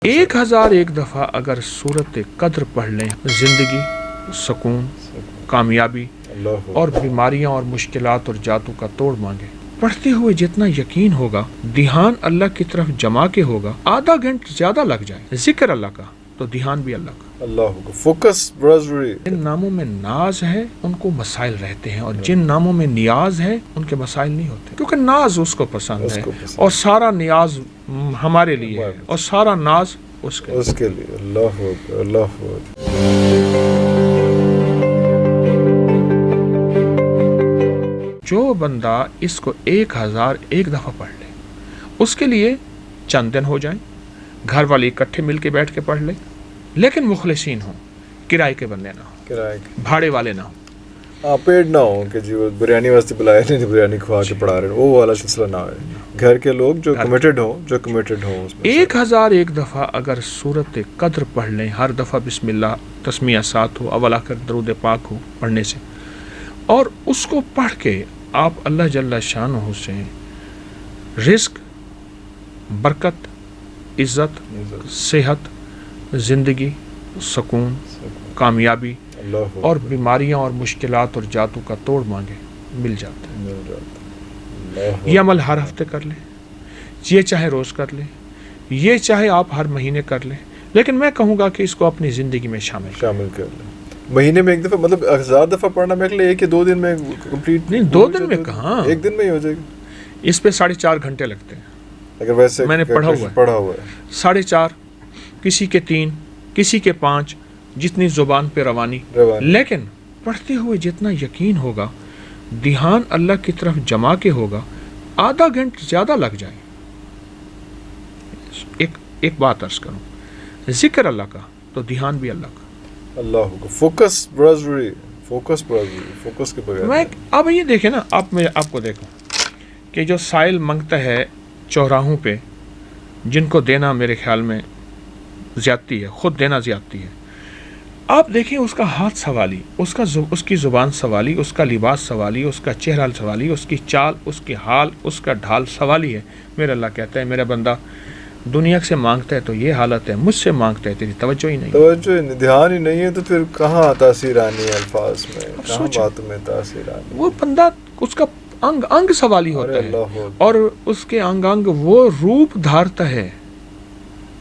1001 دفعہ اگر سورت قدر پڑھ لیں زندگی، سکون، کامیابی اور بیماریاں اور مشکلات اور جاتوں کا توڑ مانگے. پڑھتے ہوئے جتنا یقین ہوگا، دھیان اللہ کی طرف جما کے ہوگا، آدھا گھنٹہ زیادہ لگ جائے ذکر اللہ کا تو دھیان بھی اللہ کا. اللہ کو فوکس برادری. جن ناموں میں ناز ہے ان کو مسائل رہتے ہیں، اور جن ناموں میں نیاز ہے ان کے مسائل نہیں ہوتے، کیونکہ ناز اس کو پسند ہے اور سارا نیاز ہمارے لیے ہے اور سارا ناز اس کے لیے. اللہ اکبر، اللہ اکبر. جو بندہ اس کو 1001 دفعہ پڑھ لے، اس کے لیے چند دن ہو جائیں، گھر والے اکٹھے مل کے بیٹھ کے پڑھ لیں، لیکن مخلصین ہوں، کرائے کے بندے نہ ہوں، بھاڑے والے نہ ہوں، پیڑ نہ ہوں کہ جی وہ بریانی واسطے بلائے نہیں، بریانی کھوا کے پڑھا رہے ہیں، وہ والا سلسلہ نہ ہے. گھر کے لوگ جو کمیٹڈ ہوں. 1001 دفعہ اگر سورت قدر پڑھ لیں، ہر دفعہ بسم اللہ تسمیہ ساتھ ہو، اول آخر درود پاک ہو پڑھنے سے، اور اس کو پڑھ کے آپ اللہ جل شانہ سے رزق، برکت، عزت، صحت، زندگی، سکون، کامیابی اور بیماریاں اور مشکلات اور جاتوں کا توڑ مانگے، مل جاتا ہے. یہ عمل ہر ہفتے کر لیں، یہ چاہے روز کر لیں، یہ چاہے آپ ہر مہینے کر لیں، لیکن میں کہوں گا کہ اس کو اپنی زندگی میں شامل کر لیں. مہینے میں ایک دفعہ، مطلب 1000 دفعہ پڑھنا میرے لیے 1 یا 2 دن میں کمپلیٹ نہیں، 2 دن میں کہاں، 1 دن میں ہی ہو جائے گی. اس پہ 4.5 گھنٹے لگتے ہیں. اگر ویسے میں نے پڑھا ہوا ہے 4.5، کسی کے 3، کسی کے 5، جتنی زبان پہ روانی. لیکن پڑھتے ہوئے جتنا یقین ہوگا، دھیان اللہ کی طرف جما کے ہوگا، آدھا گھنٹہ زیادہ لگ جائے. ایک بات عرض کروں، ذکر اللہ کا تو دھیان بھی اللہ کا. اللہ کو فوکس برادری. فوکس کے بغیر میں اب یہ دیکھیں نا، میں آپ کو دیکھوں کہ جو سائل منگتا ہے چوراہوں پہ، جن کو دینا میرے خیال میں زیادتی ہے، خود دینا زیادتی ہے. آپ دیکھیں اس کا ہاتھ سوالی، اس کی زبان سوالی، اس کا لباس سوالی، اس کا چہرہ سوالی، اس کی چال، اس کی حال، اس کا ڈھال سوالی ہے. میرا اللہ کہتا ہے میرا بندہ دنیا سے مانگتا ہے تو یہ حالت ہے، مجھ سے مانگتا ہے تیری توجہ ہی نہیں، دھیان ہی نہیں ہے، تو پھر کہاں تاثیر آنی ہے الفاظ میں، کہاں باتوں میں تاثیر آنی. وہ بندہ اس کا انگ سوالی ہوتا ہے، اور اس کے انگ وہ روپ دھارتا ہے،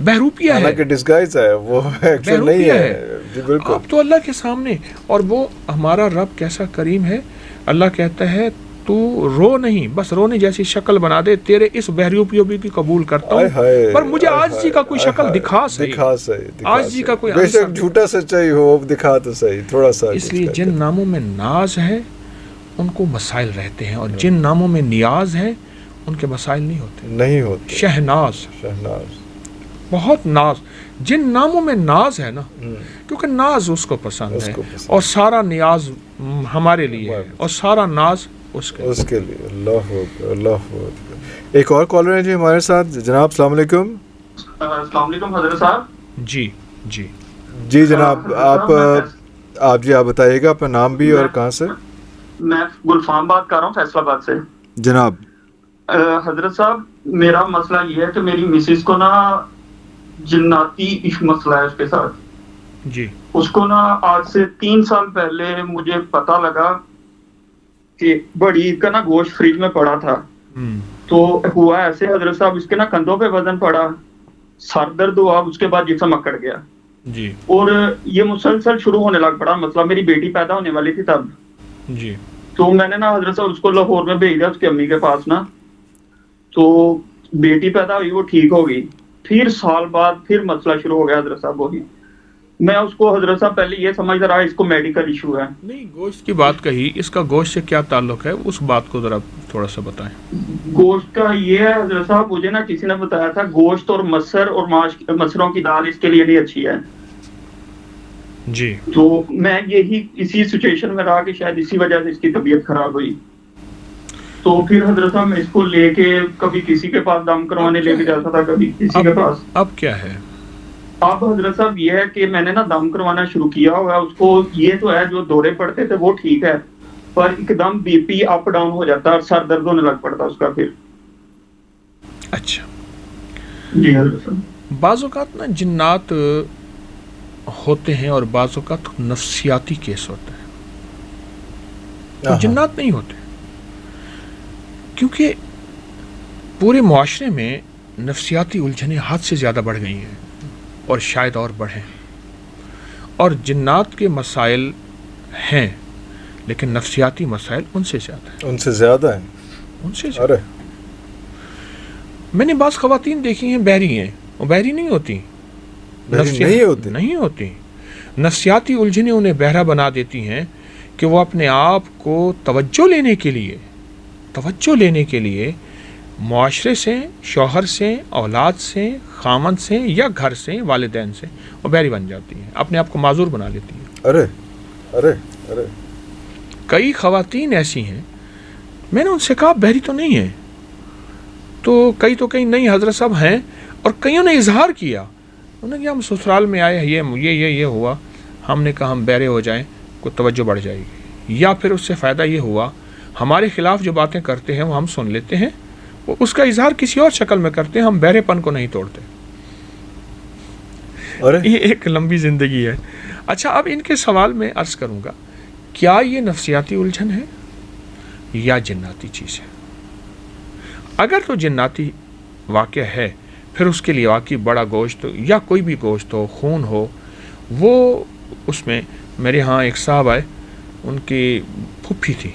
بہروپیہ ہے، حالانکہ ڈسگائز ہے، وہ ایکچوئل نہیں ہے. بالکل. اب تو اللہ کے سامنے، اور وہ ہمارا رب کیسا کریم ہے. اللہ کہتا ہے تو رو نہیں، بس رونے جیسی شکل بنا دے، تیرے اس بہروپیوں بھی قبول کرتا ہوں، پر مجھے عاجزی کا کوئی شکل دکھا صحیح، عاجزی کا کوئی بے شک جھوٹا سچائی ہو، دکھا تو صحیح تھوڑا سا. اس لیے جن ناموں میں ناز ہے ان کو مسائل رہتے ہیں، اور جن ناموں میں نیاز ہے ان کے مسائل نہیں ہوتے. شہناز، بہت ناز. جن ناموں میں ناز ہے نا، کیونکہ ناز اس کو پسند ہے اور سارا نیاز ہمارے لیے ہے اور سارا ناز اس کے لیے. اللہ اکبر، اللہ اکبر. ایک اور کالر ہے جی ہمارے ساتھ. جناب السلام علیکم. السلام علیکم حضرت صاحب. جی جناب، آپ بتائیے گا اپنا نام بھی اور کہاں سے. میں گلفام بات کر رہا ہوں، فیصلہ آباد سے. جناب حضرت صاحب، میرا مسئلہ یہ ہے کہ میری مسز کو نا جناتی مسئلہ ہے اس کے ساتھ. جی. اس کو نا آج سے 3 سال پہلے مجھے پتا لگا کہ بڑی عید کا نا گوشت فریج میں پڑا تھا. تو ہوا ایسے حضرت صاحب، اس کے نا کندھوں پہ وزن پڑا، سر درد ہوا، اس کے بعد جسم اکڑ گیا. جی. اور یہ مسلسل شروع ہونے لگ پڑا. مطلب میری بیٹی پیدا ہونے والی تھی تب. جی. تو میں نے نا حضرت صاحب اس کو لاہور میں بھیج دیا اس کی امی کے پاس نا. تو بیٹی پیدا ہوئی، وہ ٹھیک ہو گئی. پھر سال بعد پھر مسئلہ شروع ہو گیا حضرت صاحب. وہی میں اس کو حضرت صاحب پہلے یہ سمجھتا رہا اس کو میڈیکل ایشو ہے. نہیں، گوشت کی بات کہی، اس کا گوشت سے کیا تعلق ہے، اس بات کو ذرا تھوڑا سا بتائیں. گوشت کا یہ ہے حضرت صاحب، مجھے نا کسی نے بتایا تھا گوشت اور مسر اور مسروں کی دال اس کے لیے نہیں اچھی ہے. جی. تو میں اسی سچویشن میں رہا کہ شاید اسی وجہ سے اس کی طبیعت خراب ہوئی. تو پھر حضرت صاحب میں اس کو لے کے کبھی کسی کے پاس دم کروانے لے کے جاتا تھا، کبھی کسی کے پاس. اب کیا ہے؟ اب حضرت صاحب یہ ہے کہ میں نے نا دم کروانا شروع کیا ہوا. اس کو یہ تو ہے جو دورے پڑتے تھے وہ ٹھیک ہے، پر ایک them B P up down ہو جاتا ہے اور سر درد ہونے لگ پڑتا اس کا پھر. اچھا جی حضرت صاحب. بعض اوقات نا جنات ہوتے ہیں اور بعض اوقات نفسیاتی کیس ہوتا ہے. تو جنات نہیں ہوتے کیونکہ پورے معاشرے میں نفسیاتی الجھنیں حد سے زیادہ بڑھ گئی ہیں اور شاید اور بڑھیں. اور جنات کے مسائل ہیں لیکن نفسیاتی مسائل ان سے زیادہ ہیں. ان سے زیادہ ہیں. ان سے زیادہ. میں نے بعض خواتین دیکھی ہیں بحری ہیں، وہ بحری نہیں ہوتی. نہیں ہوتی. نفسیاتی الجھنیں انہیں بہرا بنا دیتی ہیں کہ وہ اپنے آپ کو توجہ لینے کے لیے معاشرے سے، شوہر سے، اولاد سے، خامند سے یا گھر سے، والدین سے وہ بحری بن جاتی ہیں، اپنے آپ کو معذور بنا لیتی ہیں. ارے کئی خواتین ایسی ہیں، میں نے ان سے کہا بحری تو نہیں ہے، تو کئی نہیں حضرت صاحب ہیں. اور کئیوں نے اظہار کیا، انہوں نے کہا ہم سسرال میں آئے، یہ ہوا، ہم نے کہا ہم بہرے ہو جائیں کو توجہ بڑھ جائے گی، یا پھر اس سے فائدہ یہ ہوا ہمارے خلاف جو باتیں کرتے ہیں وہ ہم سن لیتے ہیں، وہ اس کا اظہار کسی اور شکل میں کرتے ہیں، ہم بہرے پن کو نہیں توڑتے. یہ ایک لمبی زندگی ہے. اچھا، اب ان کے سوال میں عرض کروں گا، کیا یہ نفسیاتی الجھن ہے یا جناتی چیز ہے؟ اگر تو جناتی واقعہ ہے پھر اس کے لیے واقعی بڑا گوشت یا کوئی بھی گوشت ہو، خون ہو، وہ اس میں میرے ہاں ایک صاحب آئے، ان کی پھپھی تھی،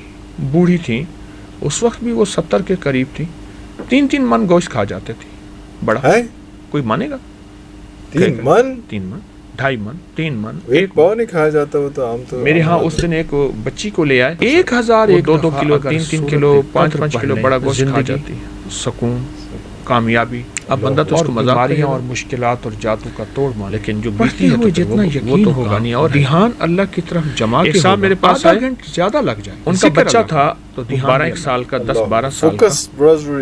بوڑھی تھی، اس وقت بھی وہ 70 کے قریب تھی، 3 من گوشت کھا جاتے تھی. بڑا ہے کوئی مانے گا؟ 3 من 2.5 من 3 من ایک پاؤ نہیں کھایا جاتا. وہ تو عام تو میرے ہاں اس دن ایک بچی کو لے آئے، 1000 2 کلو 3 کلو 5 کلو بڑا گوشت کھا جاتی ہے. سکون، کامیابی. اب بندہ تو اس کو بیماریاں اور مشکلات اور جادو کا توڑ مار، لیکن جو بیتی ہے جتنا یقین ہوگا اور دھیان اللہ کی طرف جما کے صاحب میرے پاس آئے، زیادہ لگ جائے. ان کا بچہ تھا تو 12 سال کا، 10-12 سال کا،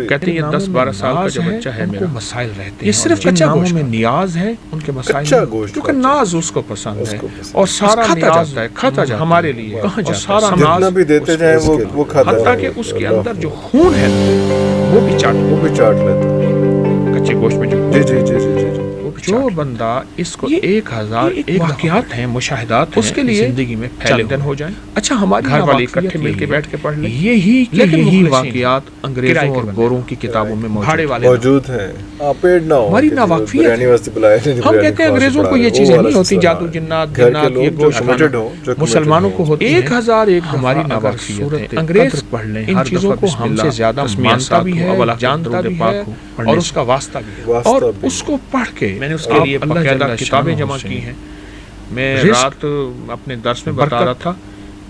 کہتے ہیں یہ 10-12 سال کا جو بچہ ہے میرا، مسائل رہتے ہیں. یہ صرف کچا گوشت میں نیاز ہے، ان کے مسائل کیونکہ ناز اس کو پسند ہے اور سارا کھاتا جاتا ہے، کھاتا جاتا ہے ہمارے لیے کہاں جاتا ہے، سارا ناز بھی دیتے جائیں وہ کھاتا ہے، حتیٰ کہ اس کے اندر جو خون ہے وہ بھی چاٹ لیتا ہے کچے گوشت میں. جو بندہ اس کو 1001 واقعات ہیں، مشاہدات ہیں، اس کے لیے زندگی میں پھیلن ہو جائیں. اچھا، ہمارے گھر والے اکٹھے مل کے بیٹھ کے پڑھ لیں. یہی واقعات انگریزوں اور گوروں کی کتابوں میں موجود ہیں. ہماری ناواقفیت، ہم کہتے ہیں انگریزوں کو یہ چیزیں نہیں ہوتی، جادو، جنات، یہ گوشت مسلمانوں کو ہوتی. 1001 ہماری ناواقفیت ہے. انگریز پڑھ لیں، ان چیزوں کو ہم سے زیادہ مانتا بھی ہے، جانتا بھی ہے اور اس کا واسطہ بھی ہے. اور اس کو پڑھ کے میں نے اس کے لیے باقاعدہ کتابیں جمع کی ہیں. میں رات اپنے درس میں بتا رہا تھا،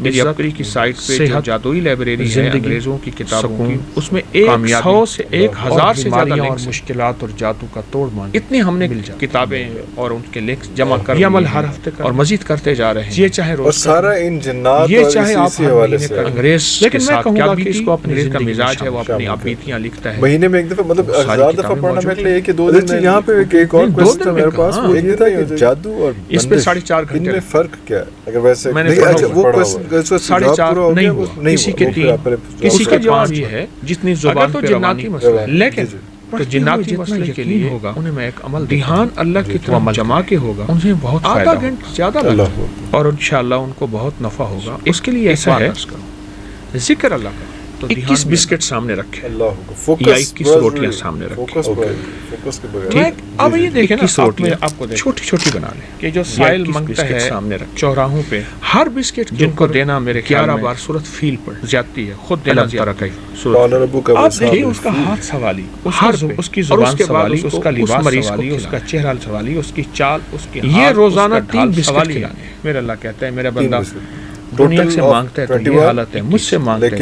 میری اپری کی سائٹ پہ جو جادوئی لائبریری ہے انگریزوں کی کتابوں کی، اس میں 100 سے 1000 سے زیادہ اور مشکلات اور جادو کا توڑ مان، اتنی ہم نے کتابیں اور ان کے لنکس جمع کر یہ عمل ہر ہفتے اور مزید کرتے جا رہے ہیں. یہ چاہے روز سارا ان جنات یہ چاہے آپ انگریز، لیکن میں کہوں گا کہ اس کو اپنے انگریز کا مزاج ہے، وہ اپنی آبیتیاں لکھتا ہے. مہینے میں ایک دفعہ، مطلب 1000 دفعہ پڑھنا میرے لیے کہ 2 دن میں. یہاں پہ ایک اور کوسچن تھا میرے پاس، وہ یہ تھا کہ جادو اور اس پہ 4.5 گھنٹے ان میں فرق کیا ہے؟ اگر ویسے میں نے وہ 4.5 نہیں ہوا، کسی کے 3، کسی کے 5 یہ ہے جتنی زبان پہ روانی. لیکن تو جناتی مسئلے کے لیے ہوگا انہیں میں ایک عمل دھیان اللہ کی طرف جما کے ہوگا، انہیں بہت آدھا گھنٹہ زیادہ لگا اور انشاءاللہ ان کو بہت نفع ہوگا. اس کے لیے ایسا ہے ذکر اللہ کا، تو 21 بسکٹ سامنے رکھے یا 21 روٹیاں سامنے رکھے. اب یہ دیکھیں نا، روٹیاں آپ کو چھوٹی چھوٹی بنا لیں کہ جو سائل منگتا ہے سامنے رکھ چوراہوں پہ، ہر بسکٹ جن کو دینا میرے 11 بار سورت فیل پڑھ جاتی ہے، خود دینا زیادہ آپ دیکھیں اس کا ہاتھ سوالی، اس کی زبان سوالی، اس کا لباس سوالی، اس کا چہرہ سوالی، اس کی چال، اس کی یہ روزانہ 3 بسکٹ کھلانے. میرا اللہ کہتا ہے میرا بندہ دنیا سے مانگتا ہے تو یہ حالت ہے، مجھ سے مانگتا ہے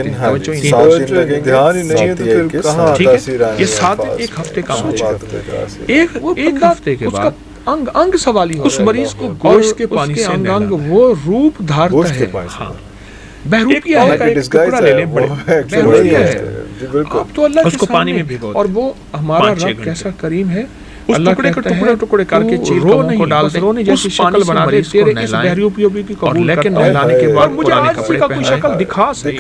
دھیان ہی نہیں ہے تو پھر کہاں تاثیر آئے. یہ 7 دن 1 ہفتے کا ہو جاتا ہے. ایک ہفتے کے بعد انگ سوالی اس مریض کو گوشت کے پانی سے انگ وہ روپ دھارتا ہے. ہاں، بہروپیہ ہے کا ایک ٹکڑا لے لیں، بہروپیہ ہے، اب تو اللہ اس کو پانی میں بھگو، اور وہ ہمارا رب کیسا کریم ہے، اس ٹکڑے کو ٹکڑے کر کے چیروں کو ڈال دے، رونے جیسی شکل بنا دے تیرے اس بہروپیوں بھی قبول، لیکن نہلانے کے بعد مجھے آج کپڑے کا کوئی شکل دکھا صحیح،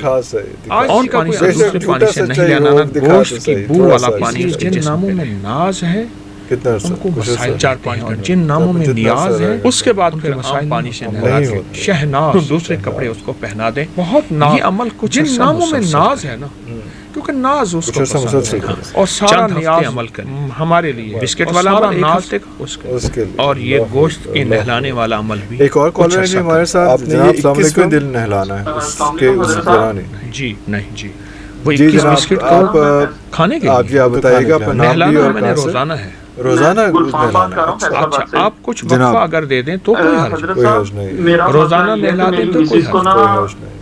آج پانی سے دوسرے پانی سے نہیں لینا، گوشت کی بو والا پانی. جن ناموں میں ناز ہے کتنا عرصہ ان کو کچھ مسائل عرصہ؟ 4-5 گھنٹے جن ناموں میں جتنا نیاز عرصہ ہے رہے گا۔ اس کے بعد پھر مسائل عام پانی سے نہیں نہلا کے ہوتے۔ شہناز دوسرے کپڑے اس کو پہنا دیں بہت ناز یہ عمل کچھ جن ناموں میں ناز ہے نا کیونکہ ناز اس کچھ کو عرصہ پسند مسلسل ہے کریں۔ اور سارا نیاز عمل کریں ہمارے لیے بسکٹ والا عمل ایک ہفتے کا اس کے لیے اور یہ گوشت کے نہلانے والا عمل بھی ایک اور کالر ہے جی ہمارے ساتھ آپ نے جناب یہ السلام 21 علیکم دل نہلانا ہے اس کے اس دوران ہی۔ جی نہیں جی وہ جی 21 جناب بسکٹ آپ کو کھانے کے آپ لیے جی آپ بتائیے گا اپنا نام بھی نہلانا اور میں نے کہاں سے روزانہ ہے روزانہ گلفام بات کر رہا ہوں نہلانا فیصلہ اچھا باد سے آپ کچھ جناب۔ وقفہ اگر دے دیں تو کوئی حرج حضرت کوئی حرج صاحب نہیں۔ میرا روزانہ مسئلہ یہ ہے نہلا کہ دیں تو میری کوئی مسز کو حرج نا کوئی حرج نہیں۔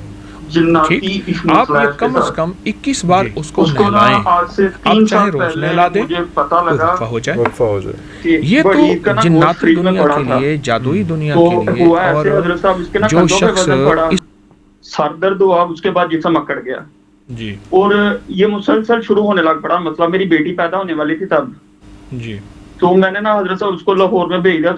جناتی ٹھیک ایشو آپ مسئلہ ہے یہ اس کے کم از ساتھ۔ کم 21 بار اس کو اس کو نا نہلائیں آج سے اب 3 چاہے سال روز پہلے نہلا دیں مجھے پتا کوئی لگا وقفہ ہو جائے وقفہ ہو جائے۔ کہ یہ بڑی تو عید کا نا گوشت جناتی فریج میں دنیا پڑا کے تھا۔ لیے جادوئی دنیا تو کے لیے ہوا ایسے اور حضرت صاحب اس کے نا جو کندھوں پہ شخص وزن پڑا سر درد ہوا اس کے بعد جسم اکڑ گیا جی اور یہ مسلسل شروع ہونے لگ پڑا مطلب میری بیٹی پیدا ہونے والی تھی تب جی تو میں نے نا حضرت صاحب اس کو لاہور میں بھیج دیا